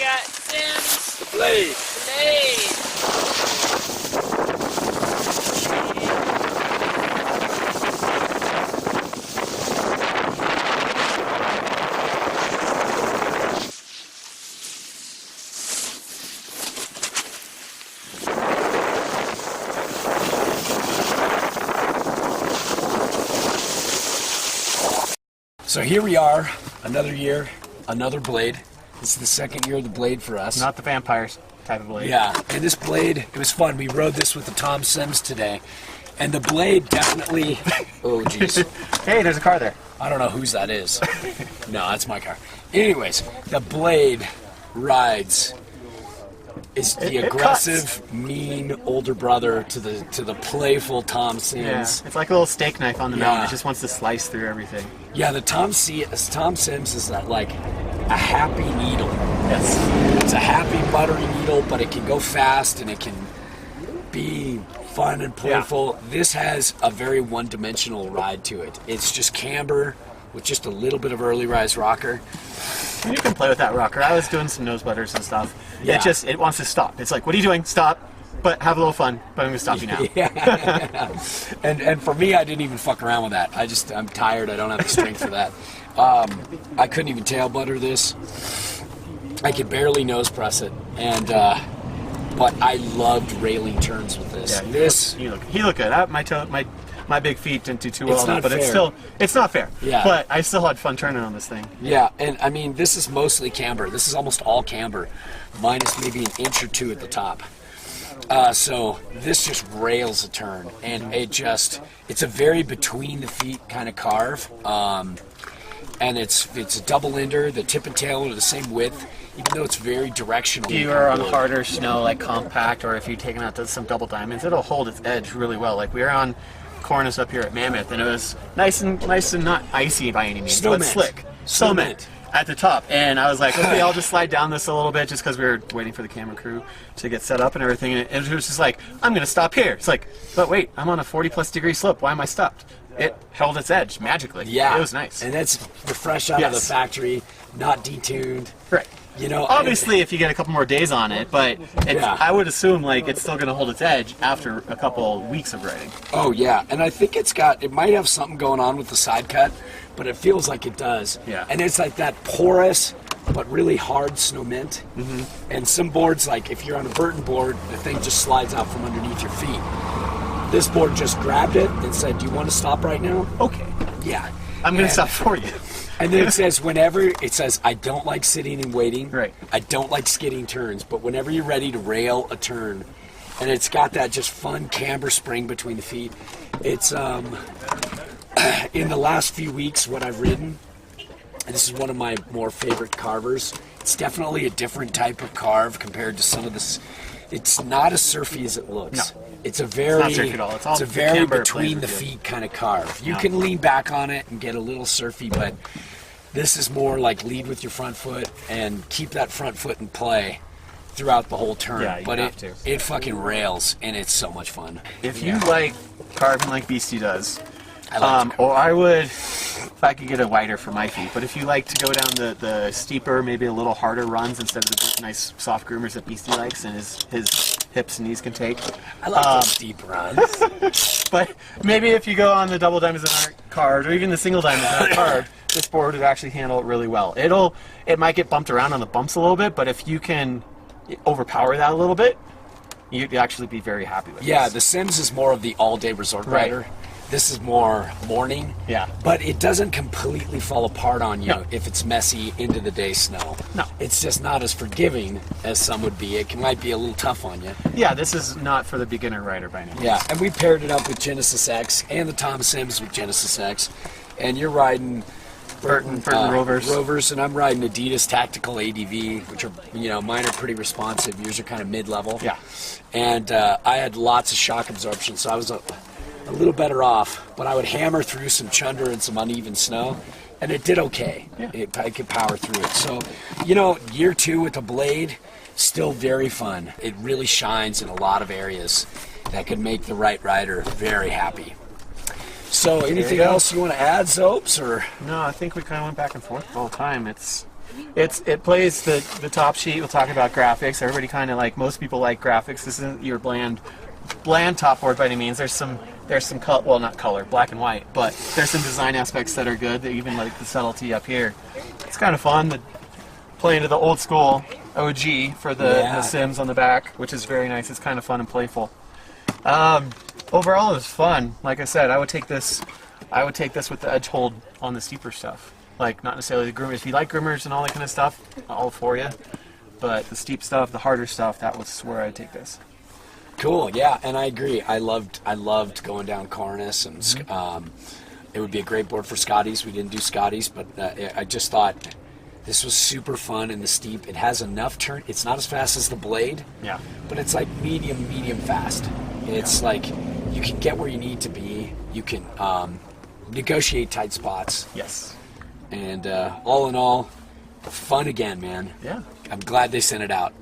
got Sims. The blade. So here we are, another year, another blade. This is the second year of the blade for us. Not the vampires type of blade. Yeah, and this blade, it was fun. We rode this with the Tom Sims today. And the blade definitely, oh jeez. Hey, there's a car there. I don't know whose that is. No, that's my car. Anyways, the blade rides is the aggressive, mean older brother to the playful Tom Sims. Yeah, it's like a little steak knife on the mountain. It just wants to slice through everything. Yeah, the Tom Sims is that like a happy needle. Yes. It's a happy buttery needle, but it can go fast and it can be fun and playful. Yeah. This has a very one-dimensional ride to it. It's just camber with just a little bit of early rise rocker. You can play with that rocker. I was doing some nose butters and stuff. Yeah. It wants to stop. It's like, what are you doing? Stop. But have a little fun. But I'm going to stop you now. Yeah. and for me, I didn't even fuck around with that. I'm tired. I don't have the strength for that. I couldn't even tail butter this. I could barely nose press it. And but I loved railing turns with this. Yeah, he looked good. My big feet didn't do too well, but fair. it's not fair. Yeah. But I still had fun turning on this thing. Yeah, and I mean, this is mostly camber. This is almost all camber, minus maybe an inch or two at the top. So this just rails a turn, and it's a very between the feet kind of carve. And it's a double ender. The tip and tail are the same width, even though it's very directional. If you are on harder snow, like compact, or if you're taking out some double diamonds, it'll hold its edge really well. Like we were on cornice up here at Mammoth, and it was nice and not icy by any means, but slick. Snowmint at the top, and I was like, okay, I'll just slide down this a little bit, just because we were waiting for the camera crew to get set up and everything. And it was just like, I'm gonna stop here. It's like, but wait, I'm on a 40+ degree slope. Why am I stopped? It held its edge magically. Yeah, it was nice, and that's fresh out of the factory, not detuned. Right. You know, obviously, if you get a couple more days on it, but I would assume like it's still going to hold its edge after a couple weeks of riding. Oh yeah, and I think it might have something going on with the side cut, but it feels like it does. Yeah. And it's like that porous but really hard snow mint. Mm-hmm. And some boards, like if you're on a Burton board, the thing just slides out from underneath your feet. This board just grabbed it and said, "Do you want to stop right now?" Okay. Yeah. I'm going to stop for you. And then it says, I don't like sitting and waiting. Right. I don't like skidding turns, but whenever you're ready to rail a turn, and it's got that just fun camber spring between the feet. It's, in the last few weeks, what I've ridden, and this is one of my more favorite carvers, it's definitely a different type of carve compared to some of this. It's not as surfy as it looks. No. It's a very, it's not surfy at all. It's a very between the feet kind of carve. You can lean back on it and get a little surfy, but this is more like lead with your front foot and keep that front foot in play throughout the whole turn. Yeah, but it fucking rails, and it's so much fun. If you like carving like Beastie does, or I would, if I could get a wider for my feet, but if you like to go down the steeper, maybe a little harder runs instead of the nice soft groomers that Beastie likes and his hips and knees can take. I like those steep runs. But maybe if you go on the double diamonds that aren't carved, or even the single diamonds that aren't carved, this board would actually handle it really well. It might get bumped around on the bumps a little bit, but if you can overpower that a little bit, you'd actually be very happy with it. Yeah, the Sims is more of the all-day resort rider. This is more morning. Yeah. But it doesn't completely fall apart on you if it's messy into the day snow. No. It's just not as forgiving as some would be. It might be a little tough on you. Yeah, this is not for the beginner rider by any means. Yeah, and we paired it up with Genesis X and the Tom Sims with Genesis X. And you're riding Burton Rovers. And I'm riding Adidas Tactical ADV, which are, mine are pretty responsive. Yours are kind of mid-level. Yeah. And I had lots of shock absorption, so I was a little better off, but I would hammer through some chunder and some uneven snow, and it did okay. Yeah. I could power through it. So, year 2 with the blade, still very fun. It really shines in a lot of areas that could make the right rider very happy. So, anything else you want to add, Zopes? Or? No, I think we kind of went back and forth all the time. it plays the top sheet. We'll talk about graphics. Everybody kind of like, most people like graphics. This isn't your bland top board by any means. There's some well, not color, black and white, but there's some design aspects that are good. That even like the subtlety up here. It's kind of fun to play into the old school OG for the Sims on the back, which is very nice. It's kind of fun and playful. Overall, it was fun. Like I said, I would take this with the edge hold on the steeper stuff. Like, not necessarily the groomers. If you like groomers and all that kind of stuff, all for you. But the steep stuff, the harder stuff, that was where I'd take this. Cool, yeah, and I agree. I loved going down Cornice, and it would be a great board for Scotties. We didn't do Scotties, but I just thought this was super fun in the steep. It has enough turn. It's not as fast as the Blade, but it's like medium fast. It's like you can get where you need to be. You can negotiate tight spots. Yes. And all in all, fun again, man. Yeah. I'm glad they sent it out.